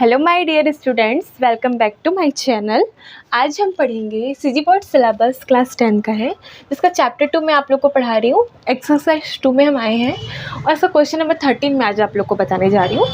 Hello my dear students, welcome back to my channel. आज हम पढ़ेंगे सीजी बोर्ड सिलेबस क्लास 10 का है, जिसका चैप्टर 2 मैं आप लोग को पढ़ा रही हूँ। एक्सरसाइज 2 में हम आए हैं और इसका क्वेश्चन नंबर 13 मैं आज आप लोग को बताने जा रही हूँ।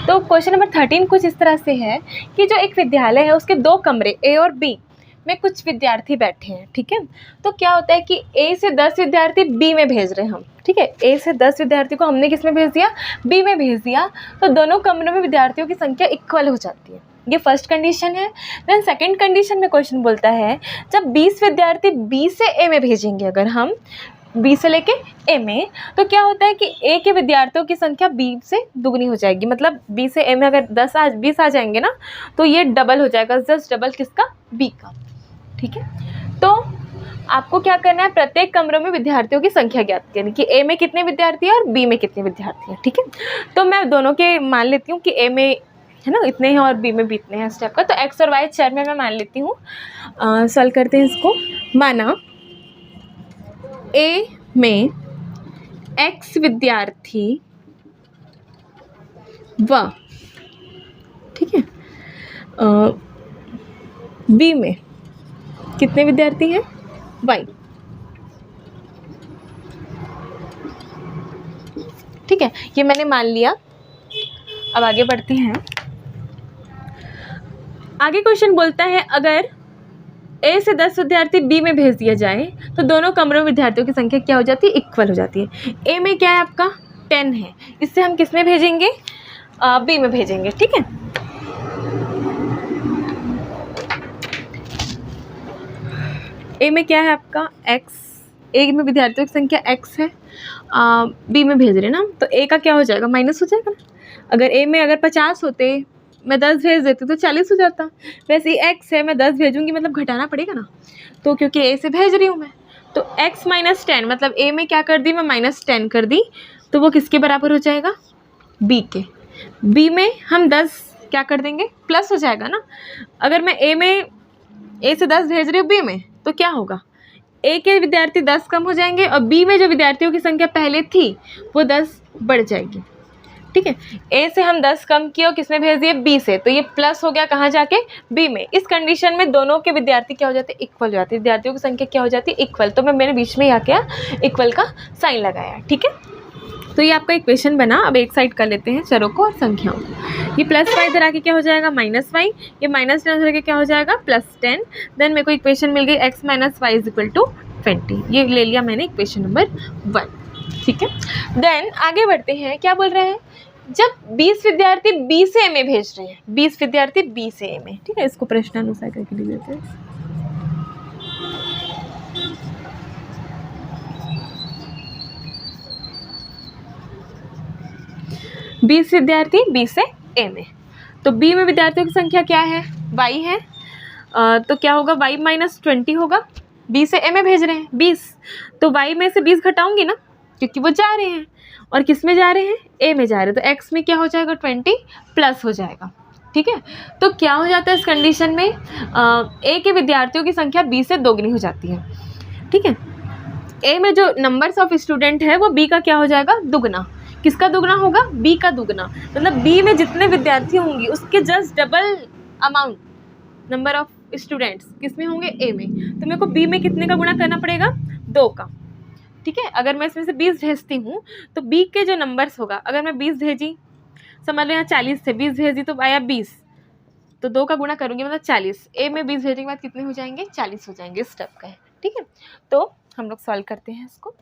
तो क्वेश्चन नंबर 13 कुछ इस तरह से है कि जो एक विद्यालय है उसके 2 कमरे ए और बी में कुछ विद्यार्थी बैठे हैं। ठीक है, तो क्या होता है कि ए से 10 विद्यार्थी बी में भेज रहे हैं हम। ठीक है, ए से 10 विद्यार्थी को हमने किस में भेज दिया, बी में भेज दिया। तो दोनों कमरों में विद्यार्थियों की संख्या इक्वल हो जाती है। ये फर्स्ट कंडीशन है। देन सेकंड कंडीशन में क्वेश्चन बोलता है जब 20 विद्यार्थी बी से ए में भेजेंगे, अगर हम बी से लेके ए में, तो क्या होता है कि ए के विद्यार्थियों की संख्या बी से दुगनी हो जाएगी। मतलब बी से ए में अगर 20 आ जाएंगे ना, तो ये डबल हो जाएगा, जस्ट डबल किसका, बी का। ठीक है, तो आपको क्या करना है, प्रत्येक कमरों में विद्यार्थियों की संख्या ज्ञात करनी कि ए में कितने विद्यार्थी हैं और बी में कितने विद्यार्थी हैं। ठीक है, तो मैं दोनों के मान लेती हूँ कि ए में है ना इतने हैं और बी में भी इतने हैं इस टाइप का। तो एक्स और वाई चर में मैं मान लेती हूँ। सॉल्व करते हैं इसको। माना ए में एक्स विद्यार्थी व ठीक है बी में कितने विद्यार्थी हैं, वाई। ठीक है, ये मैंने मान लिया। अब आगे बढ़ते हैं। आगे क्वेश्चन बोलता है अगर ए से 10 विद्यार्थी बी में भेज दिया जाए तो दोनों कमरों में विद्यार्थियों की संख्या क्या हो जाती है, इक्वल हो जाती है। ए में क्या है आपका 10 है, इससे हम किस में भेजेंगे, बी में भेजेंगे। ठीक है, ए में क्या है आपका x, ए में विद्यार्थियों की संख्या x है, बी में भेज रहे ना, तो ए का क्या हो जाएगा, माइनस हो जाएगा ना। अगर ए में अगर 50 होते, मैं 10 भेज देती तो 40 हो जाता। वैसे ही x है, मैं 10 भेजूंगी मतलब घटाना पड़ेगा ना, तो क्योंकि ए से भेज रही हूँ मैं, तो x माइनस 10 मतलब ए में क्या कर दी मैं, माइनस 10 कर दी, तो वो किसके बराबर हो जाएगा, बी के। बी में हम 10 क्या कर देंगे, प्लस हो जाएगा ना। अगर मैं ए से 10 भेज रही हूँ बी में, तो क्या होगा, ए के विद्यार्थी 10 कम हो जाएंगे और बी में जो विद्यार्थियों की संख्या पहले थी वो 10 बढ़ जाएगी। ठीक है, ए से हम 10 कम किए और किसमें भेज दिए, बी से, तो ये प्लस हो गया कहाँ जाके, बी में। इस कंडीशन में दोनों के विद्यार्थी क्या हो जाते हैं, इक्वल हो जाते हैं। विद्यार्थियों की संख्या क्या हो जाती है, इक्वल। तो मैं मेरे बीच में आके इक्वल का साइन लगाया। ठीक है, तो ये आपका इक्वेशन बना। अब एक साइड कर लेते हैं चरों को और संख्याओं को। ये प्लस वाई इधर आके क्या हो जाएगा, माइनस वाई। ये माइनस 10 इधर आके क्या हो जाएगा, प्लस 10। देन मेरे को इक्वेशन मिल गई x minus Y is equal to 20। ये ले लिया मैंने इक्वेशन नंबर 1। ठीक है, देन आगे बढ़ते हैं। क्या बोल रहे हैं, जब 20 विद्यार्थी बी से ए में भेज रहे हैं, 20 विद्यार्थी बी से ए में। ठीक है, इसको प्रश्नानुसार करके लिख देते हैं। बीस विद्यार्थी बी से ए में, तो बी में विद्यार्थियों की संख्या क्या है, वाई है। तो क्या होगा, वाई माइनस 20 होगा। बी से ए में भेज रहे हैं 20, तो वाई में से 20 घटाऊंगी ना, क्योंकि वो जा रहे हैं और किस में जा रहे हैं, ए में जा रहे हैं। तो एक्स में क्या हो जाएगा, 20 प्लस हो जाएगा। ठीक है, तो क्या हो जाता है इस कंडीशन में, ए के विद्यार्थियों की संख्या बी से दोगुनी हो जाती है। ठीक है, ए में जो नंबर्स ऑफ स्टूडेंट है वो बी का क्या हो जाएगा, दुगना। किसका दुगना होगा, बी का दुगना। मतलब बी में जितने विद्यार्थी होंगे उसके just double amount number of students किस में होंगे, ए में। तो मेरे को बी में कितने का गुणा करना पड़ेगा, 2 का। ठीक है, अगर मैं इसमें से 20 भेजती हूँ तो बी के जो नंबर्स होगा, अगर मैं 20 भेजी, समझ लो यहाँ 40 थे, 20 भेजी तो आया 20, तो 2 का गुणा करूँगी मतलब 40। ए में 20 भेजने के बाद कितने हो जाएंगे, 40 हो जाएंगे। इस स्टेप का है। ठीक है, तो हम लोग सॉल्व करते हैं इसको।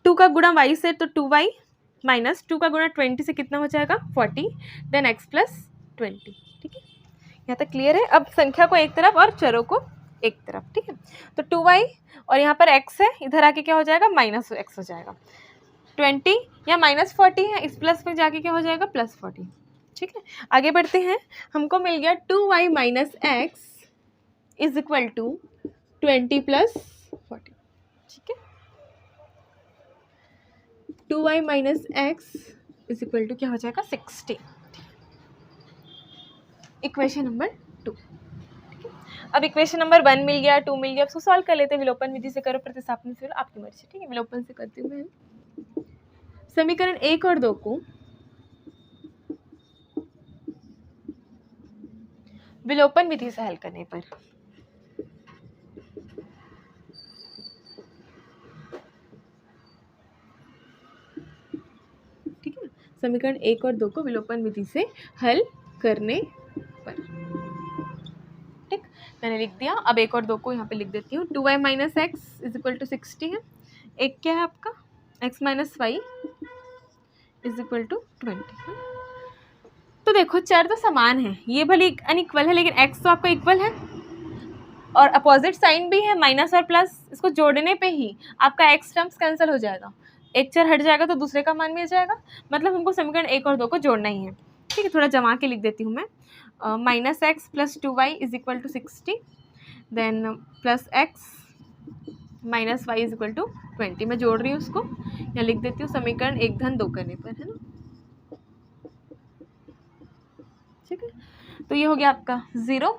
2 का गुणा y से तो 2y माइनस 2 का गुणा 20 से कितना हो जाएगा, 40। Then x plus 20। ठीक है, यहाँ तक क्लियर है। अब संख्या को एक तरफ और चरों को एक तरफ। ठीक है, तो 2y और यहाँ पर x है, इधर आके क्या हो जाएगा, माइनस x हो जाएगा। 20 या माइनस 40 है, इस प्लस में जाके क्या हो जाएगा, प्लस 40। ठीक है, आगे बढ़ते हैं। हमको मिल गया 2y minus X is equal to 20 plus 40। ठीक है, 2y minus X is equal to क्या हो जाएगा, 60। Equation number 2। ठीक है, अब इक्वेशन नंबर 1 मिल गया, 2 मिल गया। अब सॉल्व कर लेते हैं। विलोपन विधि से करो, प्रतिस्थापन से करो, आपकी मर्जी। ठीक है, विलोपन से करती हूँ मैं। समीकरण 1 और 2 को विलोपन विधि से हल करने पर। ठीक है, समीकरण 1 और 2 को विलोपन विधि से हल करने पर। ठीक, मैंने लिख दिया। अब 1 और 2 को यहाँ पे लिख देती हूँ। 2y minus X is equal to 60 है। एक क्या है आपका x minus Y is equal to 20। तो देखो चर तो समान है, ये भले अनइक्वल है लेकिन x तो आपका इक्वल है और अपोजिट साइन भी है, माइनस और प्लस, इसको जोड़ने पे ही आपका x टर्म्स कैंसिल हो जाएगा, एक चर हट जाएगा तो दूसरे का मान मिल जाएगा। मतलब हमको समीकरण 1 और 2 को जोड़ना ही है। ठीक है, थोड़ा जमा के लिख देती हूँ मैं। Minus X plus 2y is equal to 60, then plus X minus Y is equal to 20। मैं जोड़ रही हूँ उसको, यहाँ लिख देती हूँ समीकरण 1 धन 2 करने पर, है ना। ठीक है, तो ये हो गया आपका 0।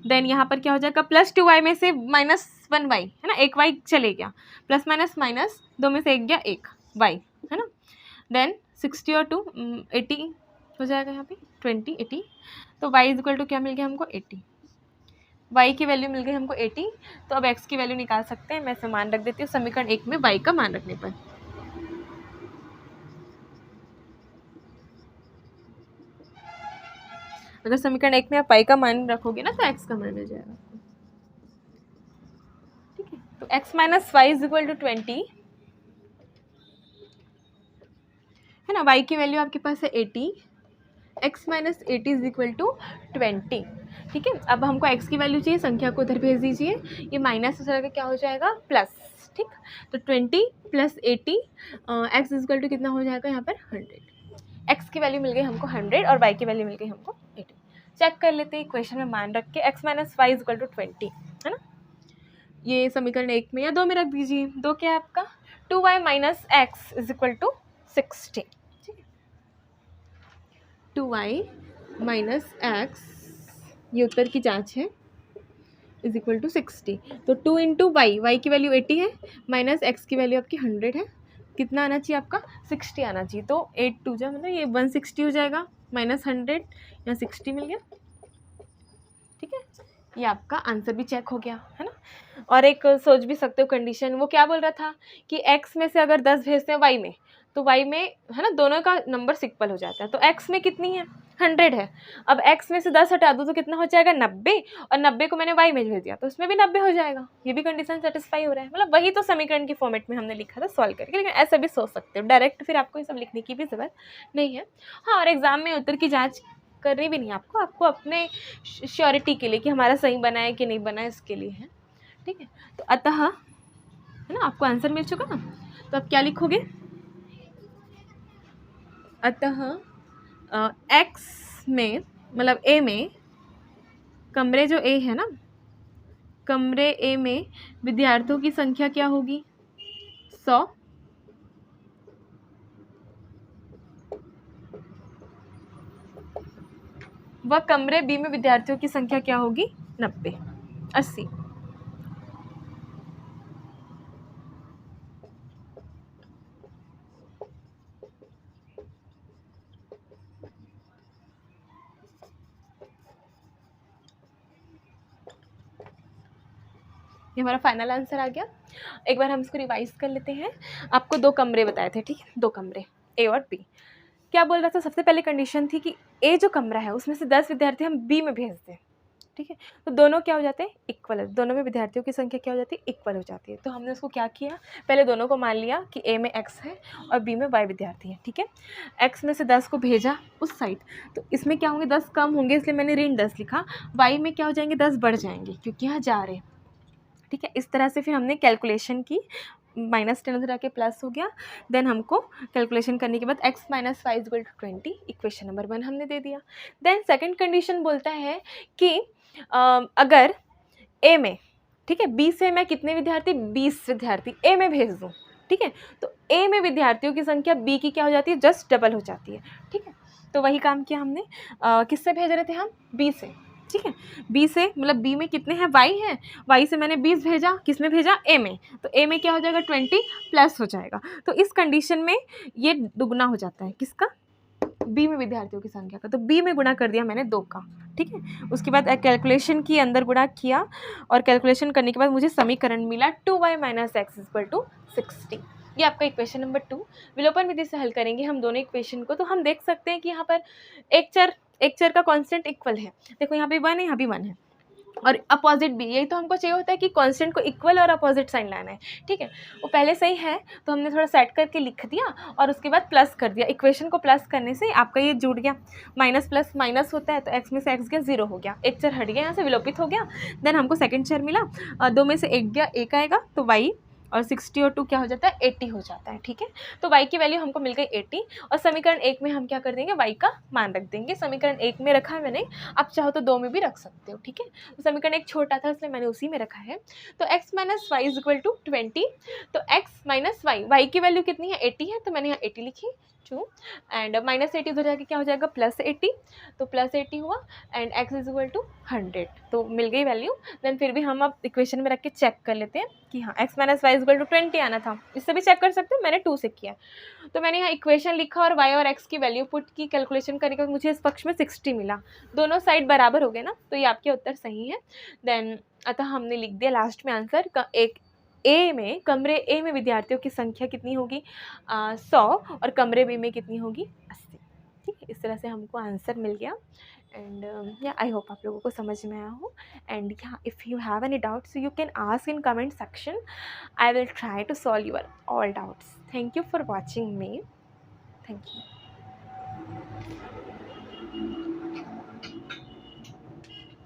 देन यहाँ पर क्या हो जाएगा, प्लस 2y में से माइनस 1y है ना, एक y चले गया, प्लस माइनस माइनस 2 में से एक गया, एक y है ना। देन 60 और 2 80 हो जाएगा, यहाँ पे 20 80। तो y इज इक्वल टू क्या मिल गया हमको 80, y की वैल्यू मिल गई हमको 80। तो अब x की वैल्यू निकाल सकते हैं। मैं इसे मान रख देती हूँ समीकरण 1 में y का मान रखने पर। अगर समीकरण 1 में आप y का मान रखोगे ना तो x का मान मिल जाएगा। ठीक है, तो x minus Y is equal to 20 है ना। y की वैल्यू आपके पास है 80, x minus 80 is equal to 20। ठीक है, अब हमको x की वैल्यू चाहिए, संख्या को उधर भेज दीजिए, ये माइनस हो जाएगा, क्या हो जाएगा प्लस। ठीक, तो 20 plus 80 x is equal to कितना हो जाएगा यहाँ पर 100। x की वैल्यू मिल गई हमको 100 और y की वैल्यू मिल गई हमको 80। चेक कर लेते हैं इक्वेशन में मान रख के, x minus Y is equal to 20 है ना। ये समीकरण 1 में या 2 में रख दीजिए। 2 क्या है आपका 2y minus X is equal to 60। 2y minus X, ये उत्तर की जांच है, इज इक्वल टू 60। तो 2 इंटू वाई की वैल्यू 80 है, माइनस एक्स की वैल्यू आपकी 100 है। कितना आना चाहिए आपका 60 आना चाहिए। तो 8 2 जा मतलब ये 160 हो जाएगा, माइनस 100 यहाँ 60 मिल गया। ठीक है, ये आपका आंसर भी चेक हो गया है ना। और एक सोच भी सकते हो कंडीशन, वो क्या बोल रहा था कि x में से अगर 10 भेजते हैं y में, तो y में है ना दोनों का नंबर इक्वल हो जाता है। तो x में कितनी है 100 है, अब x में से 10 हटा दो तो कितना हो जाएगा 90, और 90 को मैंने y में भेज दिया तो उसमें भी 90 हो जाएगा। ये भी कंडीशन सेटिस्फाई हो रहा है। मतलब वही तो समीकरण की फॉर्मेट में हमने लिखा था सॉल्व करके, लेकिन ऐसे भी सोच सकते हो डायरेक्ट, फिर आपको ये सब लिखने की भी जरूरत नहीं है। हाँ, और एग्जाम में उत्तर की जाँच करनी भी नहीं आपको अपने श्योरिटी के लिए कि हमारा सही बना है कि नहीं बना है, इसके लिए है। ठीक है, तो अतः है ना आपको आंसर मिल चुका ना, तो आप क्या लिखोगे, अतः x में मतलब a में, कमरे जो a है ना, कमरे a में विद्यार्थियों की संख्या क्या होगी 100, व कमरे बी में विद्यार्थियों की संख्या क्या होगी 90 80। ये हमारा फाइनल आंसर आ गया। एक बार हम इसको रिवाइज कर लेते हैं। आपको 2 कमरे बताए थे, ठीक है, 2 कमरे ए और बी। क्या बोल रहा था, सबसे पहले कंडीशन थी कि ए जो कमरा है उसमें से 10 विद्यार्थी हम बी में भेज दें। ठीक है, तो दोनों क्या हो जाते हैं इक्वल है, दोनों में विद्यार्थियों की संख्या क्या हो जाती है इक्वल हो जाती है। तो हमने उसको क्या किया, पहले दोनों को मान लिया कि ए में x है और बी में y विद्यार्थी है। ठीक है, x में से 10 को भेजा उस साइड, तो इसमें क्या होंगे 10 कम होंगे, इसलिए मैंने ऋण 10 लिखा। y में क्या हो जाएंगे 10 बढ़ जाएंगे क्योंकि यहाँ जा रहे हैं। ठीक है, इस तरह से फिर हमने कैलकुलेशन की, -10 उधर आके प्लस हो गया। देन हमको कैलकुलेशन करने के बाद x minus Y is equal to 20, equation number 1 हमने दे दिया। देन सेकंड कंडीशन बोलता है कि अगर a में, ठीक है, b से मैं कितने विद्यार्थी 20 विद्यार्थी a में भेज दूँ। ठीक है, तो a में विद्यार्थियों की संख्या b की क्या हो जाती है जस्ट डबल हो जाती है। ठीक है, तो वही काम किया हमने। किससे भेज रहे थे हम b से। ठीक है, b से मतलब b में कितने हैं y हैं, y से मैंने 20 भेजा, किस में भेजा a में, तो a में क्या हो जाएगा 20 प्लस हो जाएगा। तो इस कंडीशन में ये दुगना हो जाता है, किसका b में विद्यार्थियों की संख्या का। तो b में गुणा कर दिया मैंने 2 का। ठीक है। उसके बाद कैलकुलेशन की अंदर गुणा किया और कैलकुलेशन करने के बाद मुझे समीकरण मिला 2y - x = 60। ये आपका इक्वेशन नंबर 2। विलोपन विधि से हल करेंगे हम दोनों इक्वेशन को, तो हम देख सकते हैं कि यहाँ पर एक चर का कांस्टेंट इक्वल है। देखो यहाँ भी 1 है, यहाँ भी 1 है और अपोजिट भी। यही तो हमको चाहिए होता है कि कांस्टेंट को इक्वल और अपोजिट साइन लाना है, ठीक है। वो पहले सही है तो हमने थोड़ा सेट करके लिख दिया और उसके बाद प्लस कर दिया। इक्वेशन को प्लस करने से आपका ये जुड़ गया, माइनस प्लस माइनस होता है तो एक्स में से एक्स गया, 0 हो गया, एक चर हट गया, यहाँ से विलोपित हो गया। देन हमको सेकंड चर मिला, 2 में से 1 गया, 1 आएगा तो वाई, और 60 और 2 क्या हो जाता है, 80 हो जाता है, ठीक है। तो y की वैल्यू हमको मिल गई 80 और समीकरण 1 में हम क्या कर देंगे, y का मान रख देंगे। समीकरण 1 में रखा है मैंने, आप चाहो तो 2 में भी रख सकते हो, ठीक है। तो समीकरण 1 छोटा था इसलिए मैंने उसी में रखा है। तो x - y = 20। तो x - y की वैल्यू कितनी है, 80 है, तो मैंने यहाँ 80 लिखी 2 एंड -80 इधर जाके क्या हो जाएगा, +80, तो +80 हुआ एंड x = 100, तो मिल गई वैल्यू। देन फिर भी हम अब इक्वेशन में रख के चेक कर लेते हैं कि हाँ x - y = 20 आना था। इससे भी चेक कर सकते हो, मैंने 2 से किया। तो मैंने यहाँ इक्वेशन लिखा और y और x की वैल्यू पुट की, कैलकुलेशन करने के बाद मुझे इस पक्ष में 60 मिला। दोनों साइड बराबर हो गए ना, तो ये आपके उत्तर सही है। देन अतः हमने लिख दिया लास्ट में आंसर का। कमरे ए में विद्यार्थियों की संख्या कितनी होगी, 100 और कमरे बी में कितनी होगी, 80। ठीक है, इस तरह से हमको आंसर मिल गया। एंड या आई होप आप लोगों को समझ में आया हो। एंड या if you have any doubts you can ask in comment section, I will try to solve your all doubts. Thank you for watching me. Thank you.